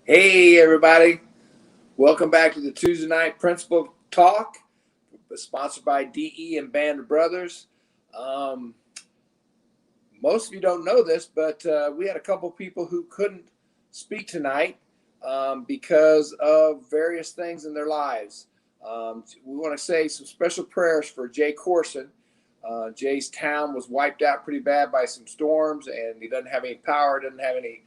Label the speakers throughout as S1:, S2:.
S1: Hey, everybody. Welcome back to the Tuesday Night Principal Talk, sponsored by DE and Band of Brothers. Most of you don't know this, but we had a couple people who couldn't speak tonight because of various things in their lives. We want to say some special prayers for Jay Corson. Jay's town was wiped out pretty bad by some storms, and he doesn't have any power, doesn't have any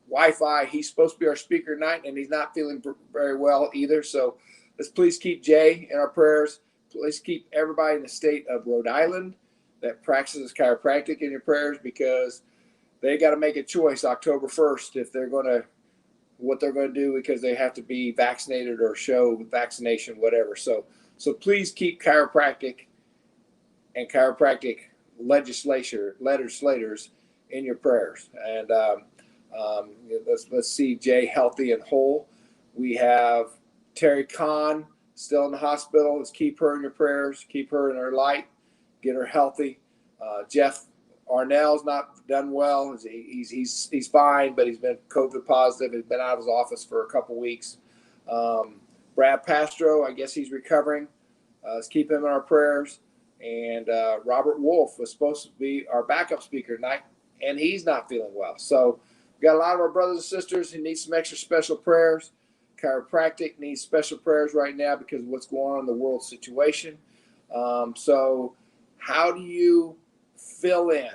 S1: Wi-Fi. He's supposed to be our speaker tonight, and he's not feeling very well either. So let's please keep Jay in our prayers. Please keep everybody in the state of Rhode Island that practices chiropractic in your prayers, because they got to make a choice October 1st if they're going to, what they're going to do, because they have to be vaccinated or show vaccination, whatever. So please keep chiropractic and chiropractic legislators in your prayers. And let's see Jay healthy and whole. We have Terry Kahn still in the hospital. Let's keep her in your prayers. Keep her in her light. Get her healthy. Jeff Arnell's not done well. He's fine, but he's been COVID positive. He's been out of his office for a couple weeks. Brad Pastro, I guess he's recovering. Let's keep him in our prayers. And Robert Wolf was supposed to be our backup speaker tonight, and he's not feeling well. So we got a lot of our brothers and sisters who need some extra special prayers. Chiropractic needs special prayers right now because of what's going on in the world situation. So how do you fill in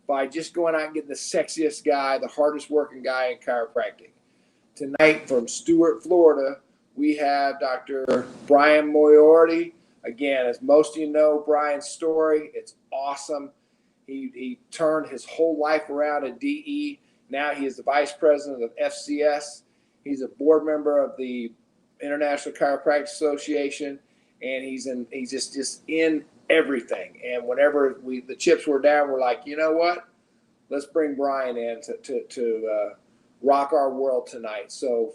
S1: by just going out and getting the sexiest guy, the hardest working guy in chiropractic? Tonight from Stuart, Florida, we have Dr. Brian Moriarty. Again, as most of you know, Brian's story, it's awesome. He turned his whole life around at DE. Now he is the vice president of FCS. He's a board member of the International Chiropractic Association, and he's just in everything. And whenever the chips were down, we're like, you know what? Let's bring Brian in to rock our world tonight. So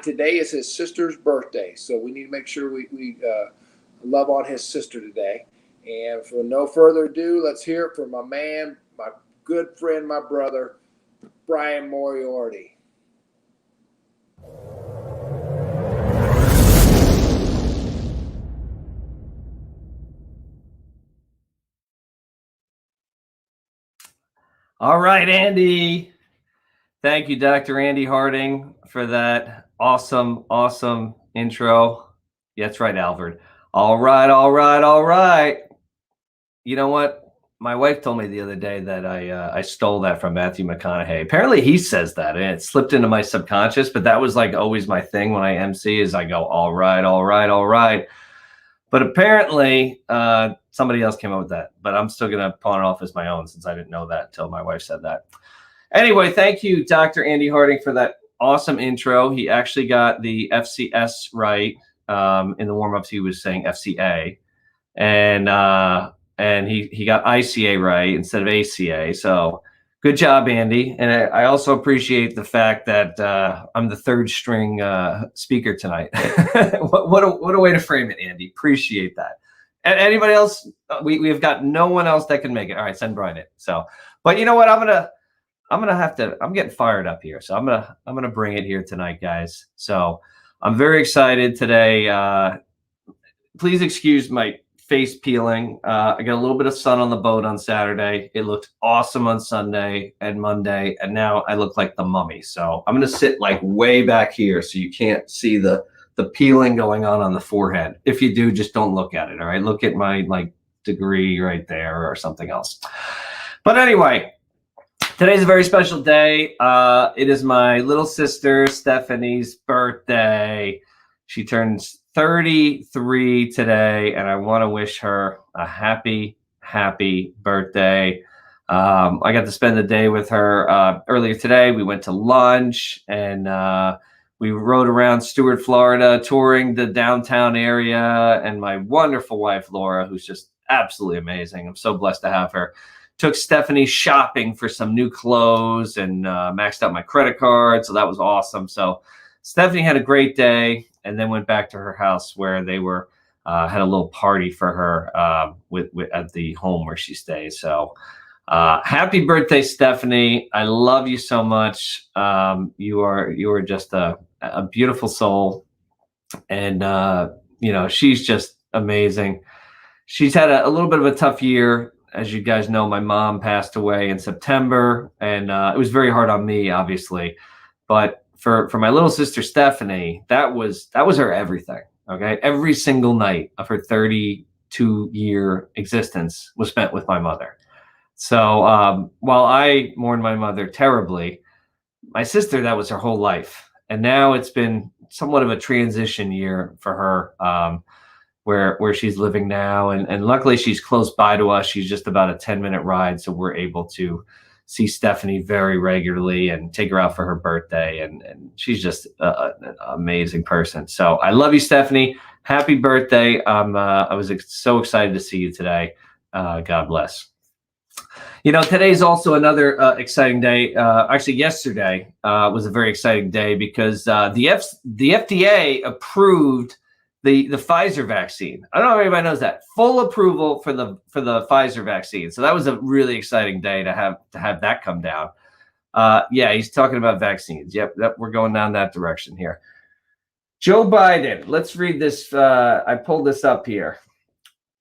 S1: today is his sister's birthday, so we need to make sure we love on his sister today. And for no further ado, let's hear it from my man, my good friend, my brother, Brian Moriarty.
S2: All right, Andy. Thank you, Dr. Andy Harding, for that awesome intro. Yeah, that's right, Alfred. All right. You know what? My wife told me the other day that I stole that from Matthew McConaughey. Apparently he says that, and it slipped into my subconscious, but that was like always my thing when I MC is I go, all right. But apparently somebody else came up with that, but I'm still going to pawn it off as my own since I didn't know that until my wife said that. Anyway, thank you, Dr. Andy Harding, for that awesome intro. He actually got the FCS right. In the warm-ups, he was saying FCA. And he got ICA right instead of ACA. So good job, Andy. And I also appreciate the fact that I'm the third string speaker tonight. what a way to frame it, Andy. Appreciate that. And anybody else? We've got no one else that can make it. All right, send Brian it. So, but you know what? I'm getting fired up here. So I'm gonna bring it here tonight, guys. So I'm very excited today. Please excuse my face peeling. I got a little bit of sun on the boat on Saturday. It looked awesome on Sunday and Monday, and now I look like the mummy. So I'm gonna sit like way back here so you can't see the peeling going on the forehead. If you do, just don't look at it. All right, look at my like degree right there or something else. But anyway, today's a very special day. It is my little sister Stephanie's birthday. She turns 33 today, and I want to wish her a happy birthday. I got to spend the day with her earlier today. We went to lunch, and we rode around Stuart, Florida, touring the downtown area, and my wonderful wife, Laura, who's just absolutely amazing. I'm so blessed to have her. Took Stephanie shopping for some new clothes and maxed out my credit card, so that was awesome. So Stephanie had a great day, and then went back to her house where they were had a little party for her at the home where she stays. So Happy birthday, Stephanie. I love you so much. You are just a beautiful soul. And, she's just amazing. She's had a little bit of a tough year. As you guys know, my mom passed away in September, and it was very hard on me, obviously. But for my little sister, Stephanie, that was her everything. Okay. Every single night of her 32-year existence was spent with my mother. So while I mourned my mother terribly, my sister, that was her whole life. And now it's been somewhat of a transition year for her, where she's living now. And luckily she's close by to us. She's just about a 10-minute ride. So we're able to see Stephanie very regularly and take her out for her birthday. And she's just an amazing person. So I love you, Stephanie. Happy birthday. I was so excited to see you today. God bless. Today's also another exciting day. Actually, yesterday was a very exciting day because the FDA approved the Pfizer vaccine. I don't know if everybody knows that. Full approval for the Pfizer vaccine. So that was a really exciting day to have that come down. Yeah, he's talking about vaccines. Yep, we're going down that direction here. Joe Biden. Let's read this. I pulled this up here.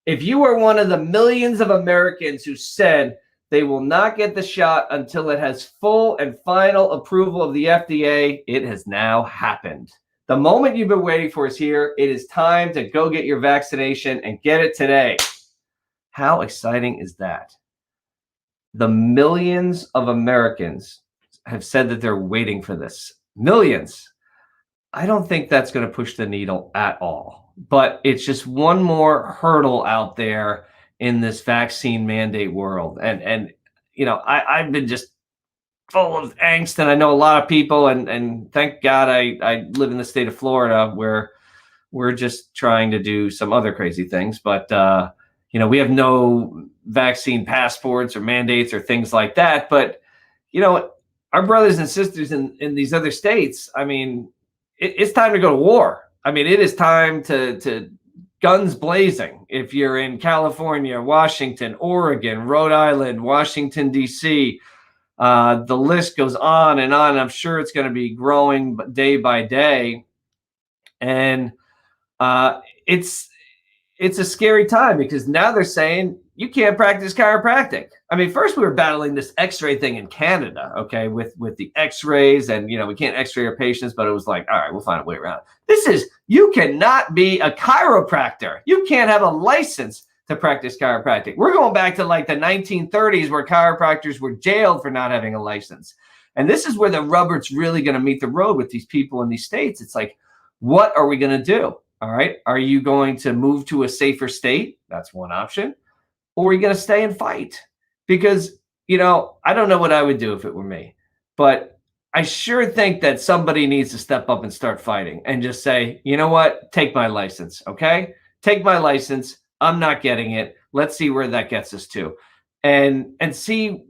S2: If you are one of the millions of Americans who said they will not get the shot until it has full and final approval of the FDA, it has now happened. The moment you've been waiting for is here. It is time to go get your vaccination and get it today. How exciting is that? The millions of Americans have said that they're waiting for this. Millions. I don't think that's going to push the needle at all. But it's just one more hurdle out there in this vaccine mandate world. And I've been just full of angst, and I know a lot of people, and thank God I live in the state of Florida where we're just trying to do some other crazy things. But, we have no vaccine passports or mandates or things like that. But, our brothers and sisters in these other states, I mean, it's time to go to war. I mean, it is time to guns blazing. If you're in California, Washington, Oregon, Rhode Island, Washington, D.C., the list goes on and on. I'm sure it's going to be growing day by day. And it's a scary time because now they're saying you can't practice chiropractic. I mean, first we were battling this x-ray thing in Canada, okay, with the x-rays, and, we can't x-ray our patients, but it was like, all right, we'll find a way around it. You cannot be a chiropractor. You can't have a license to practice chiropractic. We're going back to like the 1930s where chiropractors were jailed for not having a license. And this is where the rubber's really going to meet the road with these people in these states. It's like, what are we going to do? All right. Are you going to move to a safer state? That's one option. Or are you going to stay and fight? Because, I don't know what I would do if it were me, but I sure think that somebody needs to step up and start fighting and just say, you know what? Take my license. Okay. Take my license. I'm not getting it. Let's see where that gets us to, and see,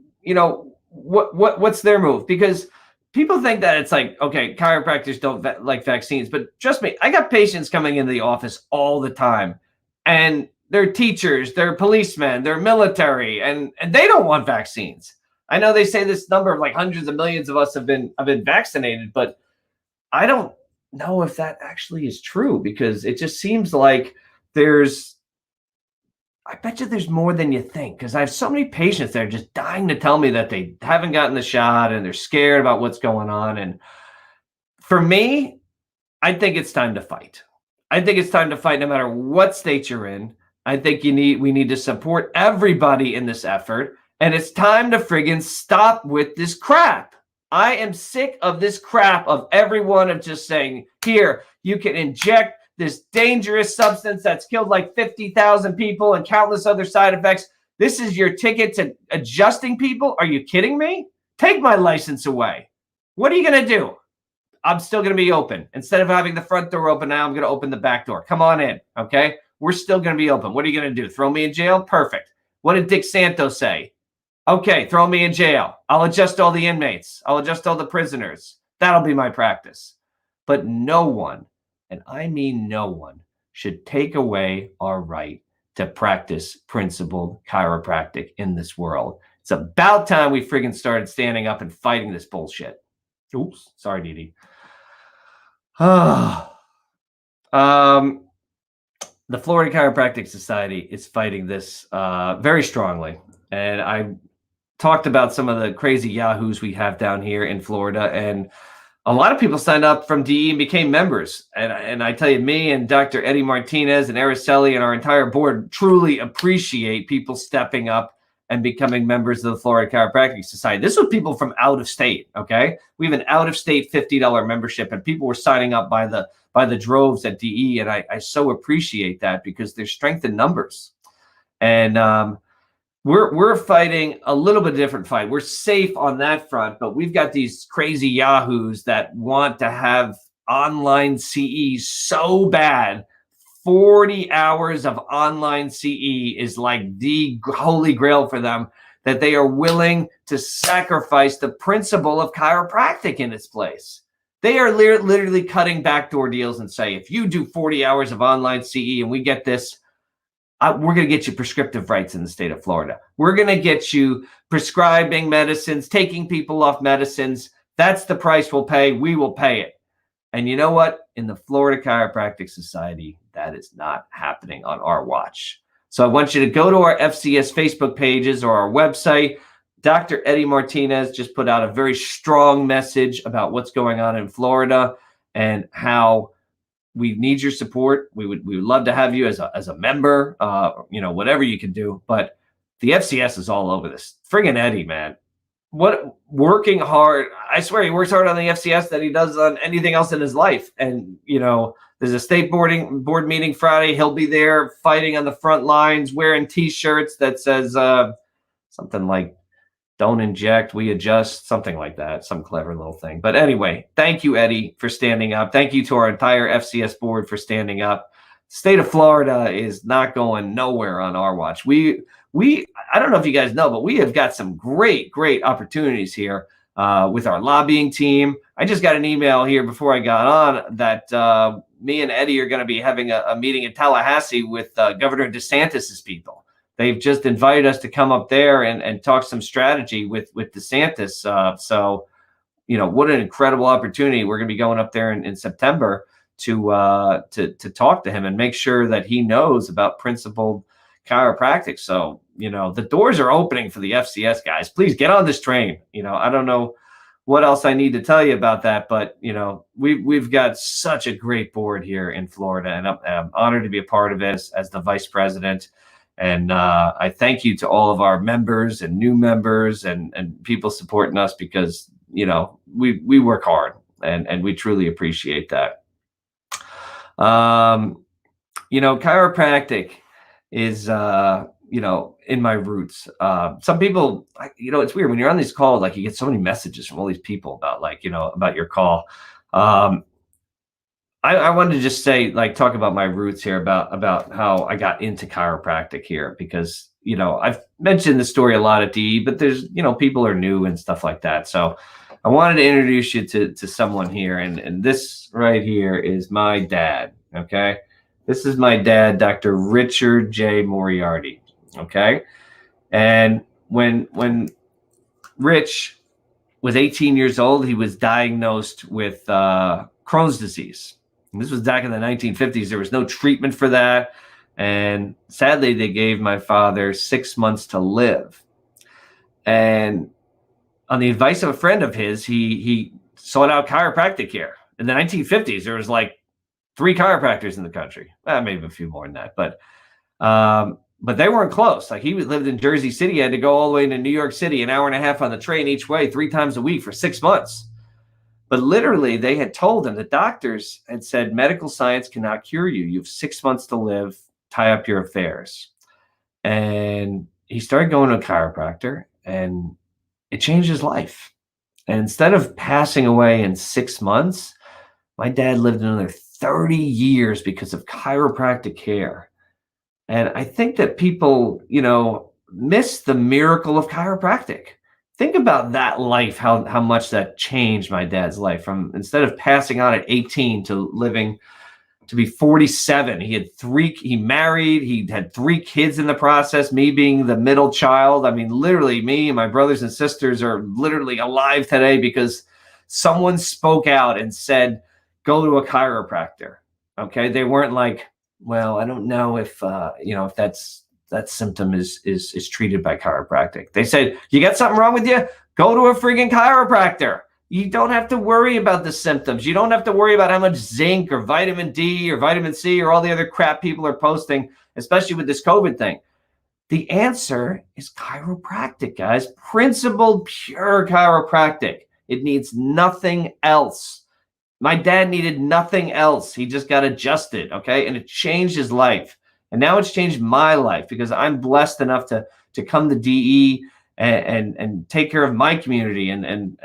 S2: what's their move, because people think that it's like, okay, chiropractors don't like vaccines, but trust me, I got patients coming into the office all the time, and they're teachers, they're policemen, they're military, and they don't want vaccines. I know they say this number of like hundreds of millions of us have been vaccinated, but I don't know if that actually is true, because it just seems like I bet you there's more than you think, because I have so many patients that are just dying to tell me that they haven't gotten the shot and they're scared about what's going on. And for me, I think it's time to fight. I think it's time to fight no matter what state you're in. I think we need to support everybody in this effort. And it's time to friggin' stop with this crap. I am sick of this crap of everyone of just saying, here, you can inject this dangerous substance that's killed like 50,000 people and countless other side effects. This is your ticket to adjusting people? Are you kidding me? Take my license away. What are you going to do? I'm still going to be open. Instead of having the front door open, now I'm going to open the back door. Come on in, okay? We're still going to be open. What are you going to do? Throw me in jail? Perfect. What did Dick Santos say? Okay, throw me in jail. I'll adjust all the inmates. I'll adjust all the prisoners. That'll be my practice. But no one, and I mean no one, should take away our right to practice principled chiropractic in this world. It's about time we friggin' started standing up and fighting this bullshit. Oops, sorry, Dee Dee. The Florida Chiropractic Society is fighting this very strongly. And I talked about some of the crazy yahoos we have down here in Florida. And a lot of people signed up from DE and became members. And I tell you, me and Dr. Eddie Martinez and Araceli and our entire board truly appreciate people stepping up and becoming members of the Florida Chiropractic Society. This was people from out of state, okay? We have an out-of-state $50 membership, and people were signing up by the droves at DE, and I so appreciate that because there's strength in numbers. And we're fighting a little bit different fight. We're safe on that front, but we've got these crazy yahoos that want to have online CE so bad. 40 hours of online CE is like the holy grail for them, that they are willing to sacrifice the principle of chiropractic in its place. They are literally cutting backdoor deals and say, if you do 40 hours of online CE and we get this, we're going to get you prescriptive rights in the state of Florida. We're going to get you prescribing medicines, taking people off medicines. That's the price we'll pay. We will pay it. And you know what? In the Florida Chiropractic Society, that is not happening on our watch. So I want you to go to our FCS Facebook pages or our website. Dr. Eddie Martinez just put out a very strong message about what's going on in Florida and how we need your support. We would love to have you as a member, whatever you can do. But the FCS is all over this. Friggin' Eddie, man. Working hard. I swear he works hard on the FCS that he does on anything else in his life. And, there's a state board meeting Friday. He'll be there fighting on the front lines, wearing T-shirts that says something like, don't inject, we adjust, something like that, some clever little thing. But anyway, thank you, Eddie, for standing up. Thank you to our entire FCS board for standing up. The state of Florida is not going nowhere on our watch. We I don't know if you guys know, but we have got some great opportunities here with our lobbying team. I just got an email here before I got on that me and Eddie are going to be having a meeting in Tallahassee with Governor DeSantis's people. They've just invited us to come up there and talk some strategy with DeSantis. So, what an incredible opportunity. We're going to be going up there in September to talk to him and make sure that he knows about principled chiropractic. So, the doors are opening for the FCS guys. Please get on this train. I don't know what else I need to tell you about that, but we've got such a great board here in Florida, and I'm honored to be a part of it as the vice president. And I thank you to all of our members and new members and people supporting us because, we work hard and we truly appreciate that. Chiropractic is, in my roots. Some people, it's weird when you're on these calls, like you get so many messages from all these people about about your call. I wanted to just say, talk about my roots here, about how I got into chiropractic here, because, I've mentioned the story a lot at DE, but there's, people are new and stuff like that. So I wanted to introduce you to someone here. And this right here is my dad. Okay. This is my dad, Dr. Richard J. Moriarty. Okay. And when Rich was 18 years old, he was diagnosed with Crohn's disease. And this was back in the 1950s. There was no treatment for that. And sadly, they gave my father 6 months to live. And on the advice of a friend of his, he sought out chiropractic care. In the 1950s, there was 3 chiropractors in the country. Maybe a few more than that. But they weren't close. He lived in Jersey City. He had to go all the way to New York City, an hour and a half on the train each way, 3 times a week for 6 months. But literally, they had told him, the doctors had said, medical science cannot cure you. You have 6 months to live, tie up your affairs. And he started going to a chiropractor, and it changed his life. And instead of passing away in 6 months, my dad lived another 30 years because of chiropractic care. And I think that people, miss the miracle of chiropractic. Think about that life, how much that changed my dad's life, from instead of passing on at 18 to living to be 47. He married, he had 3 kids in the process, me being the middle child. I mean, literally, me and my brothers and sisters are literally alive today because someone spoke out and said, go to a chiropractor. Okay. They weren't like, well, I don't know if, if that symptom is treated by chiropractic. They said, you got something wrong with you? Go to a freaking chiropractor. You don't have to worry about the symptoms. You don't have to worry about how much zinc or vitamin D or vitamin C or all the other crap people are posting, especially with this COVID thing. The answer is chiropractic, guys. Principled, pure chiropractic. It needs nothing else. My dad needed nothing else. He just got adjusted, okay? And it changed his life. And now it's changed my life because I'm blessed enough to come to DE and take care of my community and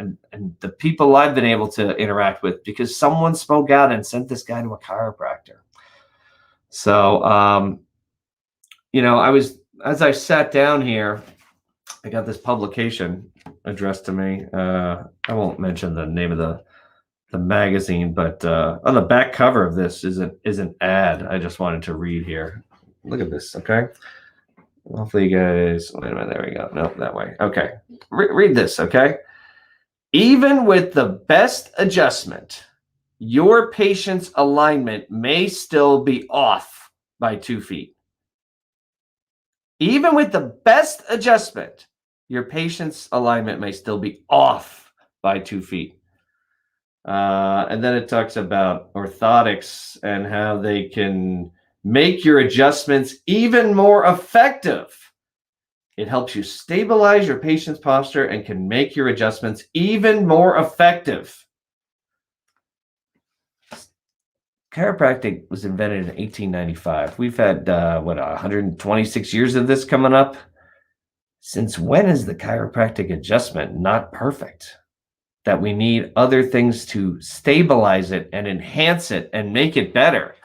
S2: the people I've been able to interact with because someone spoke out and sent this guy to a chiropractor. So, as I sat down here, I got this publication addressed to me. I won't mention the name of the magazine, but on the back cover of this is an ad I just wanted to read here. Look at this, okay? Hopefully you guys, wait a minute, there we go. No, that way. Okay. Read this, okay? Even with the best adjustment, your patient's alignment may still be off by 2 feet. Even with the best adjustment, your patient's alignment may still be off by 2 feet. And then it talks about orthotics and how they can make your adjustments even more effective. It helps you stabilize your patient's posture and can make your adjustments even more effective. Chiropractic was invented in 1895. We've had, 126 years of this coming up? Since when is the chiropractic adjustment not perfect? That we need other things to stabilize it and enhance it and make it better.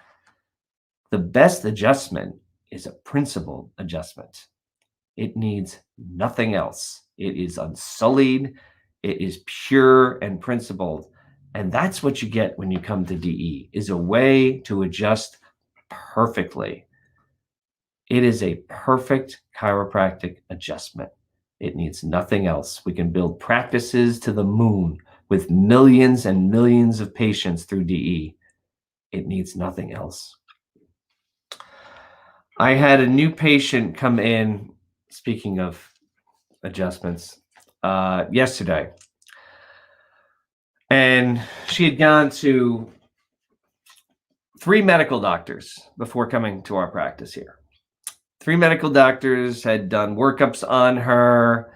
S2: The best adjustment is a principled adjustment. It needs nothing else. It is unsullied. It is pure and principled. And that's what you get when you come to DE, is a way to adjust perfectly. It is a perfect chiropractic adjustment. It needs nothing else. We can build practices to the moon with millions and millions of patients through DE. It needs nothing else. I had a new patient come in, speaking of adjustments, yesterday. And she had gone to 3 medical doctors before coming to our practice here. 3 medical doctors had done workups on her,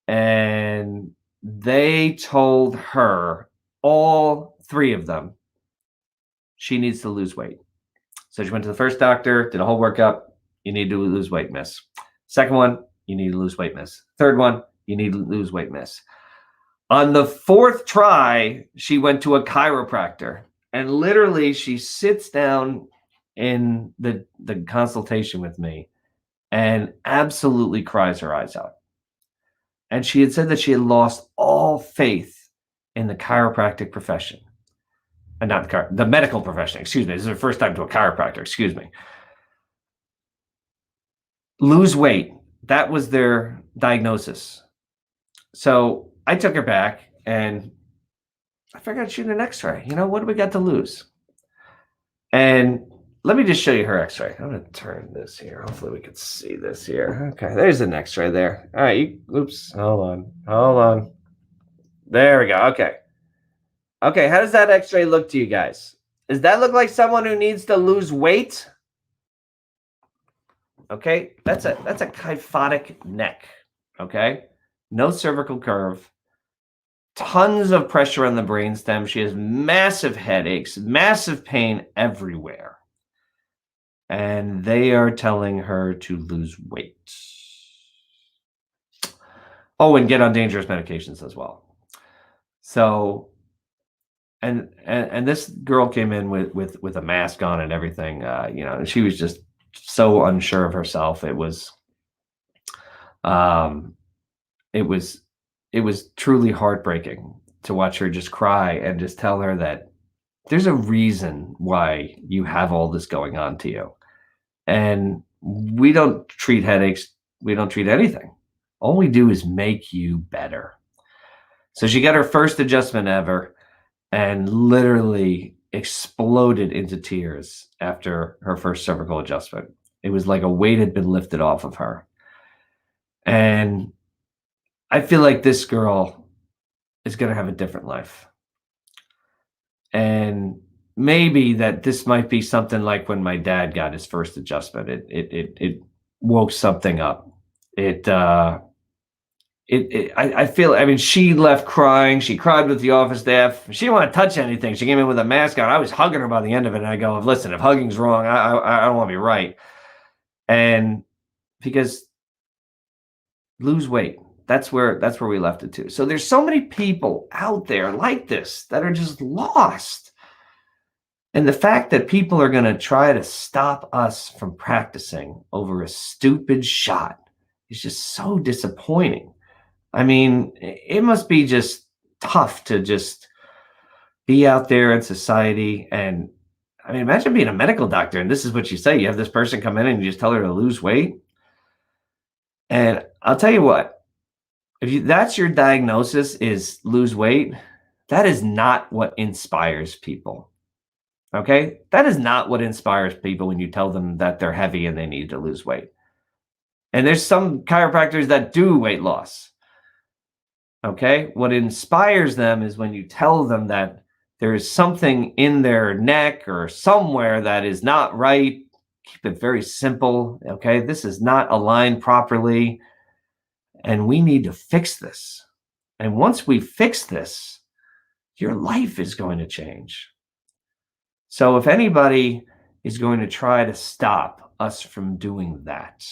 S2: and they told her, all 3 of them, she needs to lose weight. So she went to the first doctor, did a whole workup. You need to lose weight, miss. Second one, you need to lose weight, miss. Third one, you need to lose weight, miss. On the 4th try, she went to a chiropractor, and literally she sits down in the consultation with me and absolutely cries her eyes out. And she had said that she had lost all faith in the chiropractic profession. And not the medical profession, excuse me. This is her first time to a chiropractor, excuse me. Lose weight. That was their diagnosis. So I took her back and I figured I'd shoot an x-ray. What do we got to lose? And let me just show you her x-ray. I'm going to turn this here. Hopefully we can see this here. Okay, there's an x-ray there. All right, oops, hold on. There we go, okay. Okay, how does that x-ray look to you guys? Does that look like someone who needs to lose weight? Okay, that's a kyphotic neck, okay? No cervical curve, tons of pressure on the brainstem. She has massive headaches, massive pain everywhere. And they are telling her to lose weight. Oh, and get on dangerous medications as well. So, and this girl came in with a mask on and everything, and she was just so unsure of herself. It was truly heartbreaking to watch her just cry and just tell her that there's a reason why you have all this going on to you. And we don't treat headaches. We don't treat anything. All we do is make you better. So she got her first adjustment ever and literally exploded into tears after her first cervical adjustment. It was like a weight had been lifted off of her. And I feel like this girl is going to have a different life. And maybe that this might be something like when my dad got his first adjustment. It woke something up. I feel, I mean, she left crying. She cried with the office staff. She didn't want to touch anything. She came in with a mask on. I was hugging her by the end of it. And I go, listen, if hugging's wrong, I don't want to be right. And because lose weight, that's where we left it to. So there's so many people out there like this that are just lost. And the fact that people are going to try to stop us from practicing over a stupid shot is just so disappointing. I mean, it must be just tough to just be out there in society. And I mean, imagine being a medical doctor and this is what you say. You have this person come in and you just tell her to lose weight. And I'll tell you what, if that's your diagnosis is lose weight, that is not what inspires people. Okay? That is not what inspires people when you tell them that they're heavy and they need to lose weight. And there's some chiropractors that do weight loss. Okay, what inspires them is when you tell them that there is something in their neck or somewhere that is not right. Keep it very simple. Okay, this is not aligned properly, and we need to fix this. And once we fix this, your life is going to change. So if anybody is going to try to stop us from doing that,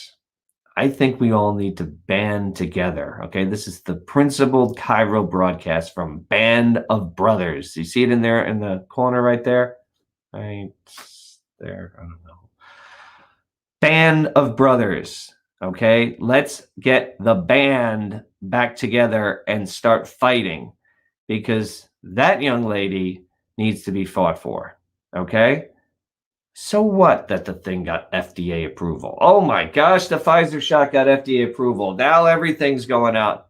S2: I think we all need to band together. Okay, this is the principled Chiro broadcast from Band of Brothers. You see it in there in the corner right there? Right there. I don't know. Band of Brothers. Okay, let's get the band back together and start fighting because that young lady needs to be fought for. Okay. So what that the thing got FDA approval? Oh my gosh, the Pfizer shot got FDA approval. Now everything's going out.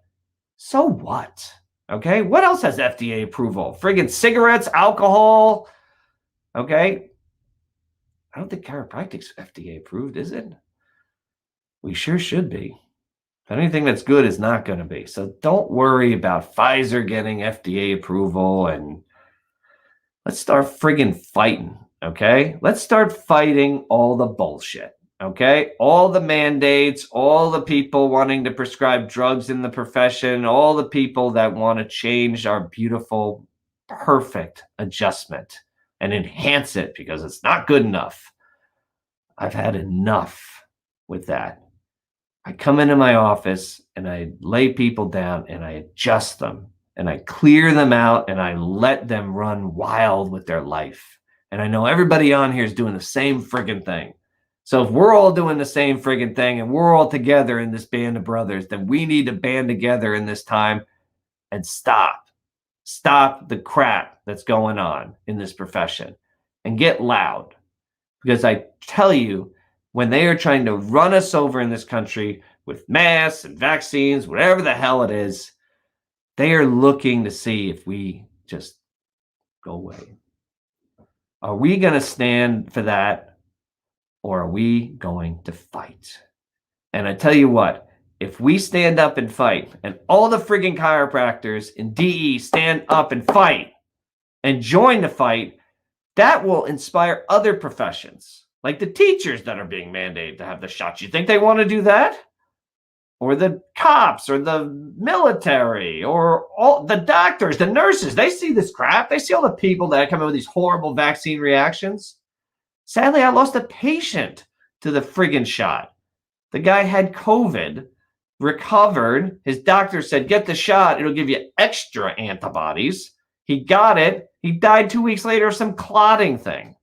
S2: So what? Okay, what else has FDA approval? Friggin' cigarettes, alcohol. Okay, I don't think chiropractic's FDA approved, is it? We sure should be. Anything that's good is not going to be. So don't worry about Pfizer getting FDA approval and let's start friggin' fighting. Okay, let's start fighting all the bullshit. Okay, all the mandates, all the people wanting to prescribe drugs in the profession, all the people that want to change our beautiful, perfect adjustment and enhance it because it's not good enough. I've had enough with that. I come into my office and I lay people down and I adjust them and I clear them out and I let them run wild with their life. And I know everybody on here is doing the same friggin' thing. So if we're all doing the same friggin' thing and we're all together in this band of brothers, then we need to band together in this time and stop the crap that's going on in this profession and get loud. Because I tell you, when they are trying to run us over in this country with masks and vaccines, whatever the hell it is, they are looking to see if we just go away. Are we going to stand for that or are we going to fight? And I tell you what, if we stand up and fight and all the friggin' chiropractors in DE stand up and fight and join the fight, that will inspire other professions like the teachers that are being mandated to have the shots. You think they want to do that? Or the cops or the military or all the doctors, the nurses, they see this crap. They see all the people that come in with these horrible vaccine reactions. Sadly, I lost a patient to the friggin' shot. The guy had COVID, recovered. His doctor said, get the shot. It'll give you extra antibodies. He got it. He died 2 weeks later of some clotting thing.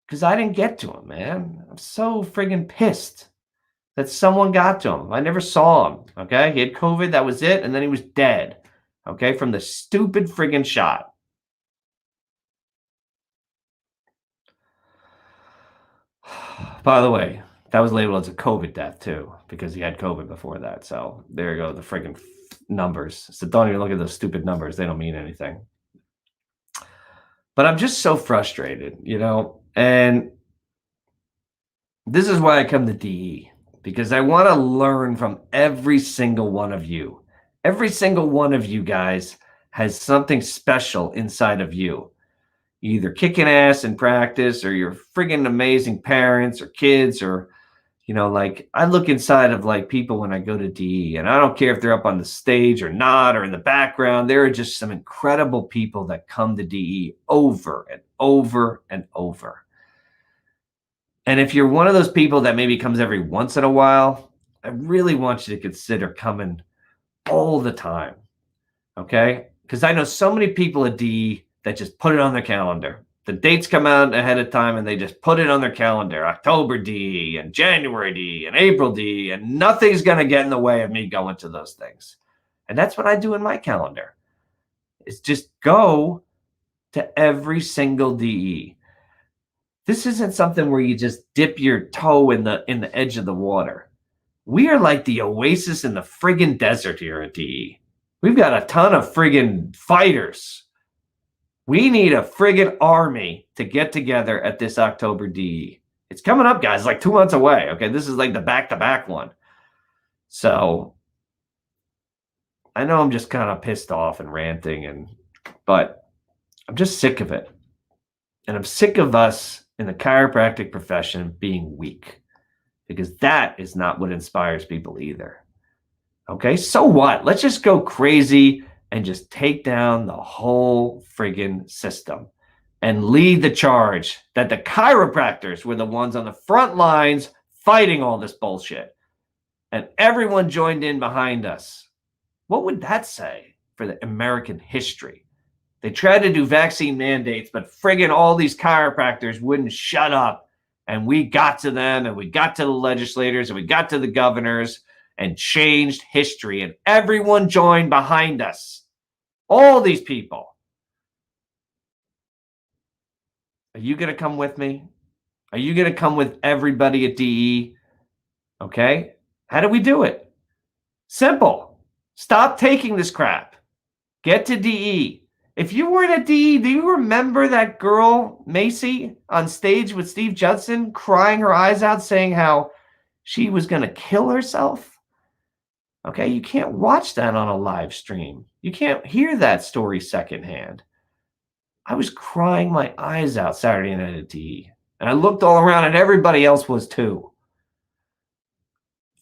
S2: Because I didn't get to him, man. I'm so friggin' pissed that someone got to him. I never saw him, okay? He had COVID, that was it, and then he was dead, okay, from the stupid friggin' shot. By the way, that was labeled as a COVID death too, because he had COVID before that. So there you go, the friggin' numbers. So don't even look at those stupid numbers. They don't mean anything. But I'm just so frustrated, and this is why I come to DE, because I want to learn from every single one of you. Every single one of you guys has something special inside of you. You're either kicking ass in practice, or you're friggin' amazing parents or kids, or like I look inside of like people when I go to DE, and I don't care if they're up on the stage or not, or in the background. There are just some incredible people that come to DE over and over and over. And if you're one of those people that maybe comes every once in a while, I really want you to consider coming all the time. Okay? Because I know so many people at DE that just put it on their calendar. The dates come out ahead of time and they just put it on their calendar. October DE and January DE and April DE, and nothing's going to get in the way of me going to those things. And that's what I do in my calendar. Is just go to every single DE. This isn't something where you just dip your toe in the edge of the water. We are like the oasis in the friggin' desert here at DE. We've got a ton of friggin' fighters. We need a friggin' army to get together at this October DE. It's coming up, guys, like 2 months away. Okay, this is like the back-to-back one. So I know I'm just kind of pissed off and ranting, but I'm just sick of it. And I'm sick of us in the chiropractic profession being weak, because that is not what inspires people either. Okay, so what? Let's just go crazy and just take down the whole friggin' system and lead the charge that the chiropractors were the ones on the front lines fighting all this bullshit, and everyone joined in behind us. What would that say for the American history? They tried to do vaccine mandates, but friggin' all these chiropractors wouldn't shut up. And we got to them, and we got to the legislators, and we got to the governors, and changed history. And everyone joined behind us. All these people. Are you going to come with me? Are you going to come with everybody at DE? Okay? How do we do it? Simple. Stop taking this crap. Get to DE. If you weren't at DE, do you remember that girl, Macy, on stage with Steve Judson, crying her eyes out, saying how she was going to kill herself? Okay, you can't watch that on a live stream. You can't hear that story secondhand. I was crying my eyes out Saturday night at DE, and I looked all around, and everybody else was too.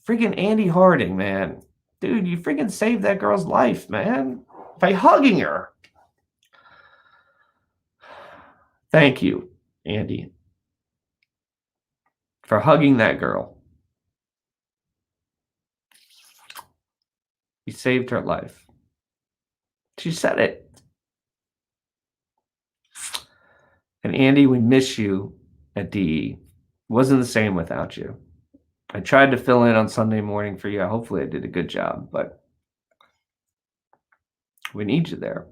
S2: Friggin' Andy Harding, man. Dude, you friggin' saved that girl's life, man, by hugging her. Thank you, Andy, for hugging that girl. You saved her life. She said it. And Andy, we miss you at DE. It wasn't the same without you. I tried to fill in on Sunday morning for you. Hopefully I did a good job, but we need you there.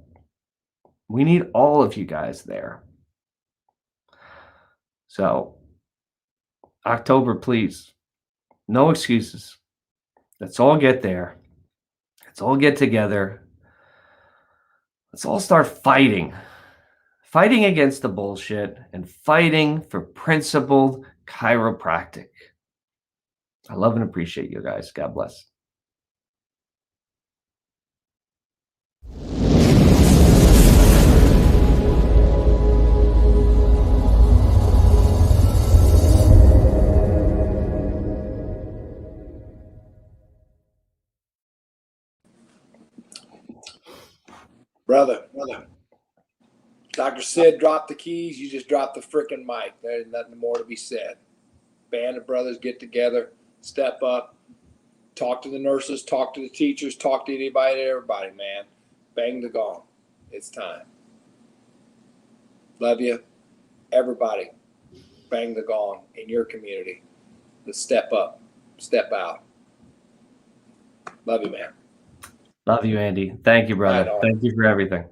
S2: We need all of you guys there. So, October, please. No excuses. Let's all get there. Let's all get together. Let's all start fighting. Fighting against the bullshit and fighting for principled chiropractic. I love and appreciate you guys. God bless.
S1: Brother. Dr. Sid dropped the keys. You just dropped the freaking mic. There's nothing more to be said. Band of brothers get together, step up, talk to the nurses, talk to the teachers, talk to anybody, everybody, man. Bang the gong. It's time. Love you. Everybody, bang the gong in your community. Let's step up, step out. Love you, man.
S2: Love you, Andy. Thank you, brother.
S1: Right on.
S2: Thank you for everything.